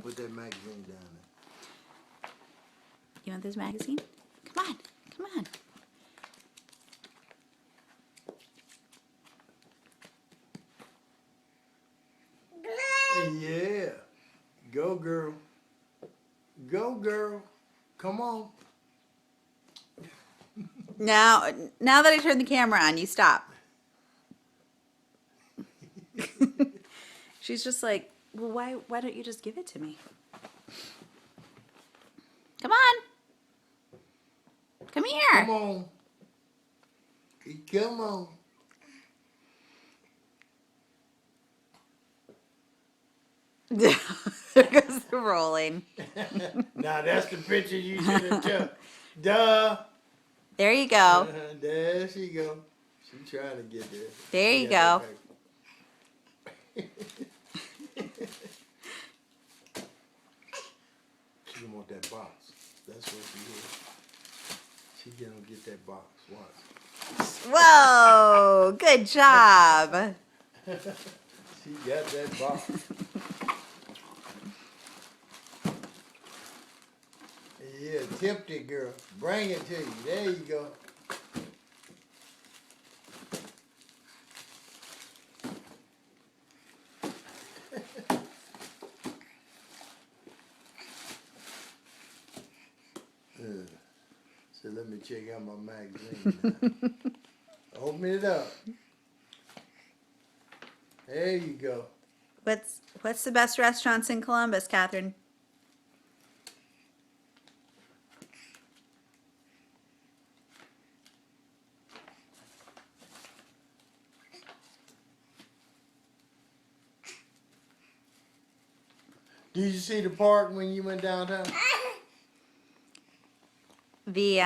put that magazine down there. You want this magazine? Come on, come on. Yeah. Go, girl. Go, girl. Come on. Now that I turned the camera on, you stop. She's just like, well, why don't you just give it to me? Come on. Come here. Come on. Come on. There goes the rolling. Now that's the picture you should have took. Duh. There you go. There she go. She trying to get there. There She you got go. that paper. She gonna want that box. That's what she is. She gonna get that box. Watch. Whoa, good job. She got that box. Yeah, tipped it, girl. Bring it to you. There you go. So let me check out my magazine now. Open it up. There you go. What's the best restaurants in Columbus, Catherine? Did you see the park when you went downtown? The